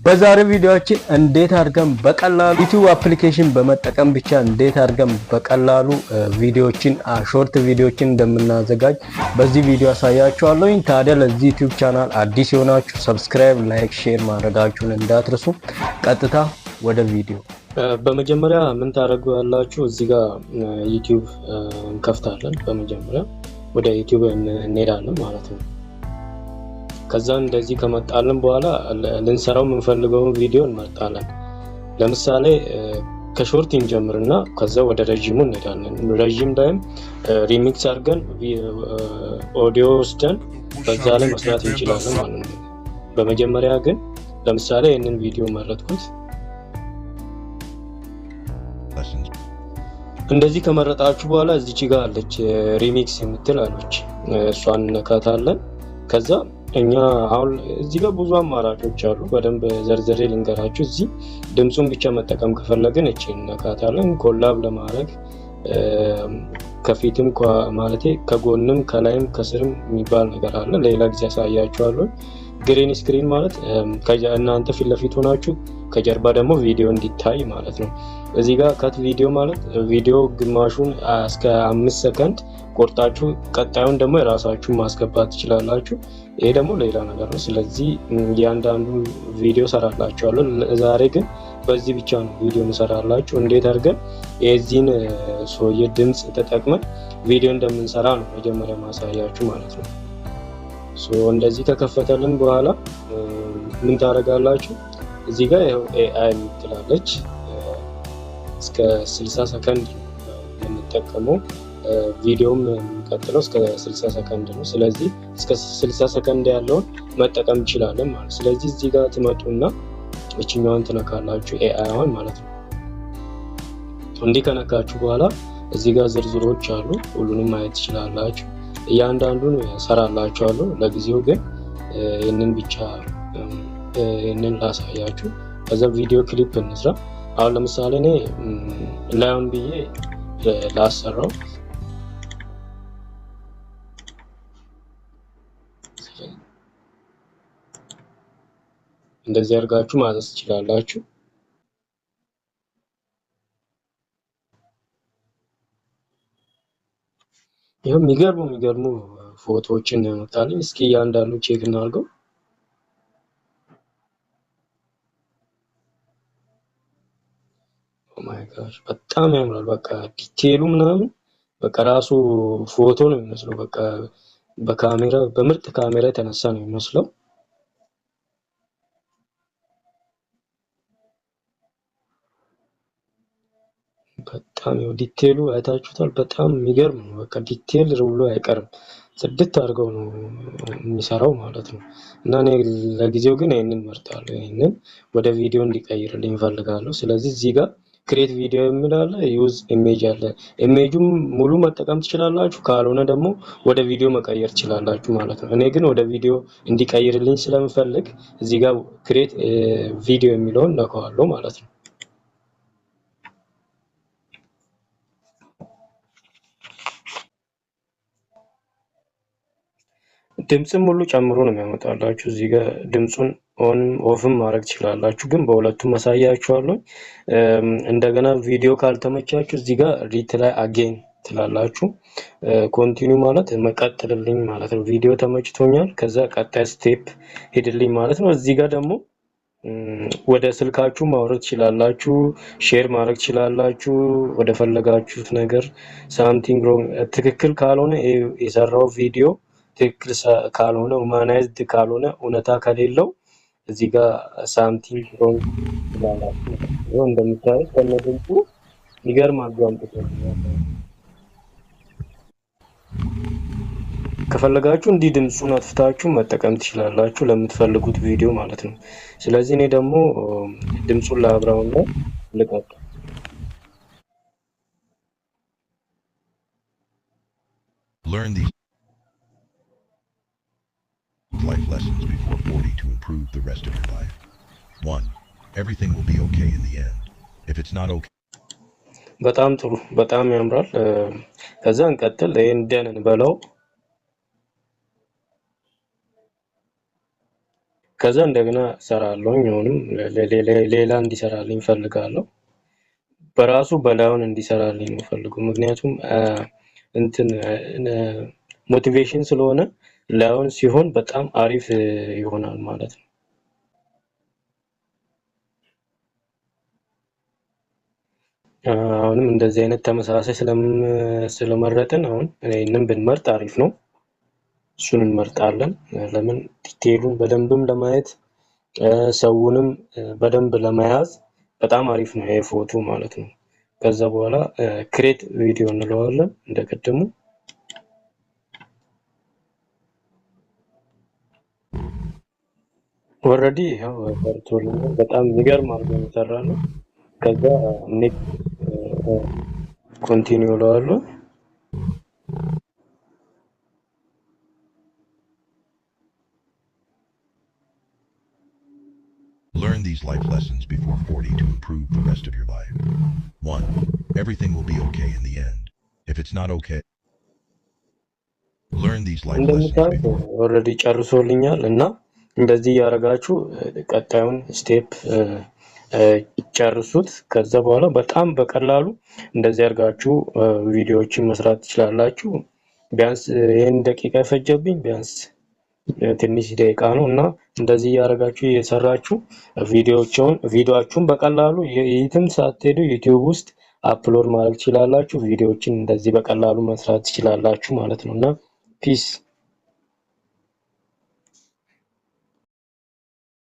በዛሬ ቪዲዮአችን እንዴት አድርገን በቀላሉ ዩቲዩብ አፕሊኬሽን በመጠቀም ብቻ እንዴት አድርገን በቀላሉ ቪዲዮዎችን ሾርት ቪዲዮዎችን እንደምናዘጋጅ በዚህ ቪዲዮ አሳያችኋለሁ። ታዲያ ለዚህ ዩቲዩብ ቻናል አዲስ የሆናችሁ ሰብስክራይብ፣ ላይክ፣ ሼር ማድረጋችሁን እንዳትረሱ። ቀጥታ ወደ ቪዲዮ። በመጀመሪያ ምን ታደርጋላችሁ? እዚህ ጋር ዩቲዩብ እንከፍታለን። በመጀመሪያ ወደ ዩቲዩብ እንሄዳለን ማለት ነው። ከዛ እንደዚህ ከመጣልን በኋላ ልንሰራው የምንፈልገውን ቪዲዮ እንመርጣለን። ለምሳሌ ከሾርት እንጀምርና ከዛ ወደ ረጅሙ እንሄዳለን። ረጅም ላይም ሪሚክስ አድርገን ኦዲዮ ወስደን በዛ ላይ መስራት እንችላለን ማለት ነው። በመጀመሪያ ግን ለምሳሌ ይህንን ቪዲዮ መረጥኩት። እንደዚህ ከመረጣችሁ በኋላ እዚች ጋር አለች ሪሚክስ የምትል አለች፣ እሷን እንነካታለን። ከዛ እኛ አሁን እዚህ ጋር ብዙ አማራጮች አሉ። በደንብ ዘርዘሬ ልንገራችሁ። እዚህ ድምጹን ብቻ መጠቀም ከፈለግን እቺ እንነካታለን። ኮላብ ለማድረግ ከፊትም ማለቴ ከጎንም ከላይም ከስርም የሚባል ነገር አለ። ሌላ ጊዜ ያሳያችኋለሁ። ግሪን ስክሪን ማለት እናንተ ፊት ለፊት ሆናችሁ ከጀርባ ደግሞ ቪዲዮ እንዲታይ ማለት ነው። እዚህ ጋር ካት ቪዲዮ ማለት ቪዲዮ ግማሹን እስከ 5 ሰከንድ ቆርጣችሁ ቀጣዩን ደግሞ የራሳችሁን ማስገባት ትችላላችሁ። ይሄ ደግሞ ሌላ ነገር ነው። ስለዚህ እያንዳንዱ ቪዲዮ ሰራላችኋለሁ። ዛሬ ግን በዚህ ብቻ ነው ቪዲዮ እንሰራላችሁ። እንዴት አድርገን የዚህን ሰውዬ ድምጽ ተጠቅመን ቪዲዮ እንደምንሰራ ነው መጀመሪያ ማሳያችሁ ማለት ነው። እንደዚህ ከከፈተልን በኋላ ምን ታደርጋላችሁ? እዚህ ጋር ያው ኤአይ ትላለች። እስከ 60 ሰከንድ የምንጠቀመው ቪዲዮም የሚቀጥለው እስከ 60 ሰከንድ ነው። ስለዚህ እስከ 60 ሰከንድ ያለውን መጠቀም እንችላለን ማለት። ስለዚህ እዚህ ጋር ትመጡና እችኛዋን ትነካላችሁ፣ ኤአይዋን ማለት ነው። እንዲህ ከነካችሁ በኋላ እዚህ ጋር ዝርዝሮች አሉ። ሁሉንም ማየት ትችላላችሁ። እያንዳንዱን ሰራላችኋለሁ። ለጊዜው ግን ይህንን ብቻ ይህንን ላሳያችሁ። ከዛ ቪዲዮ ክሊፕ እንስራ። አሁን ለምሳሌ እኔ ላይን ብዬ ላሰራው። እንደዚህ አድርጋችሁ ማዘዝ ትችላላችሁ። ይሄም የሚገርሙ ፎቶዎችን ያመጣልኝ። እስኪ እያንዳንዱ ቼክ እናድርገው። ኦ ማይ ጋሽ በጣም ያምራል። በቃ ዲቴሉ ምናምን በቃ ራሱ ፎቶ ነው የሚመስለው። በቃ በካሜራ በምርጥ ካሜራ የተነሳ ነው የሚመስለው። በጣም ነው ዲቴሉ አይታችሁታል። በጣም የሚገርም ነው። በቃ ዲቴል ብሎ አይቀርም። ጽድት አድርገው ነው የሚሰራው ማለት ነው። እና እኔ ለጊዜው ግን ይሄንን መርጣለሁ። ይሄንን ወደ ቪዲዮ እንዲቀይርልኝ ፈልጋለሁ። ስለዚህ እዚህ ጋር ክሬት ቪዲዮ የሚላለ ዩዝ ኢሜጅ አለ። ኢሜጁም ሙሉ መጠቀም ትችላላችሁ፣ ካልሆነ ደግሞ ወደ ቪዲዮ መቀየር ትችላላችሁ ማለት ነው። እኔ ግን ወደ ቪዲዮ እንዲቀይርልኝ ስለምፈልግ እዚህ ጋር ክሬት ቪዲዮ የሚለውን ነካዋለሁ ማለት ነው። ድምጽም ሁሉ ጨምሮ ነው የሚያመጣላችሁ። እዚህ ጋር ድምጹን ኦን ኦፍም ማድረግ ትችላላችሁ፣ ግን በሁለቱም አሳያችኋለሁ። እንደገና ቪዲዮ ካልተመቻችሁ እዚህ ጋር ሪትላይ አጌን ትላላችሁ። ኮንቲኒው ማለት መቀጠልልኝ ማለት ነው። ቪዲዮ ተመችቶኛል፣ ከዛ ቀጣይ ስቴፕ ሄድልኝ ማለት ነው። እዚህ ጋር ደግሞ ወደ ስልካችሁ ማውረድ ትችላላችሁ፣ ሼር ማድረግ ትችላላችሁ ወደ ፈለጋችሁት ነገር። ሳምቲንግ ሮንግ ትክክል ካልሆነ የሰራው ቪዲዮ ትክክል ካልሆነ ሁማናይዝድ ካልሆነ እውነታ ከሌለው እዚህ ጋር ሳምቲንግ ሮንግ ትላላችሁ። ይሄው እንደምታዩት ከነድምፁ ይገርማል። አምጥቶ ከፈለጋችሁ እንዲህ ድምፁን አጥፍታችሁ መጠቀም ትችላላችሁ ለምትፈልጉት ቪዲዮ ማለት ነው። ስለዚህ እኔ ደግሞ ድምፁን ላብራውና ልቀቅ። Learn these life lessons before 40 to improve the rest of your life. 1. Everything will be okay in the end. If it's not okay. በጣም ጥሩ፣ በጣም ያምራል። ከዛ እንቀጥል። ይሄን ደን እንበለው። ከዛ እንደገና ሰራለሁ። አሁንም ሌላ እንዲሰራልኝ ፈልጋለሁ። በራሱ በላዩን እንዲሰራልኝ ነው ፈልገው። ምክንያቱም እንትን ሞቲቬሽን ስለሆነ ላዩን ሲሆን በጣም አሪፍ ይሆናል ማለት ነው። አሁንም እንደዚህ አይነት ተመሳሳይ ስለመረጥን አሁን እኔንም ብንመርጥ አሪፍ ነው። እሱን እንመርጣለን። ለምን ዲቴይሉን በደንብም ለማየት ሰውንም በደንብ ለመያዝ በጣም አሪፍ ነው ይሄ ፎቶ ማለት ነው። ከዛ በኋላ ክሬት ቪዲዮ እንለዋለን እንደቀደሙ። ኦልሬዲ ያው ሰርቶልኛል። በጣም የሚገርም አድርጎ የሰራነው። ከዛ ኔክስት ኮንቲኒው እለዋለሁ። Learn these life lessons before 40 to improve the rest of your life. 1. Everything will be okay in the end. If it's not okay, learn these life lessons before. ኦልሬዲ ጨርሶልኛል እና እንደዚህ ያደርጋችሁ ቀጣዩን ስቴፕ ጨርሱት። ከዛ በኋላ በጣም በቀላሉ እንደዚህ ያርጋችሁ ቪዲዮዎችን መስራት ትችላላችሁ። ቢያንስ ይሄን ደቂቃ ፈጀብኝ ቢያንስ ትንሽ ደቂቃ ነው እና እንደዚህ ያደርጋችሁ እየሰራችሁ ቪዲዮአችሁን በቀላሉ የትም ሳትሄዱ ዩቲዩብ ውስጥ አፕሎድ ማድረግ ትችላላችሁ። ቪዲዮዎችን እንደዚህ በቀላሉ መስራት ትችላላችሁ ማለት ነውና ፒስ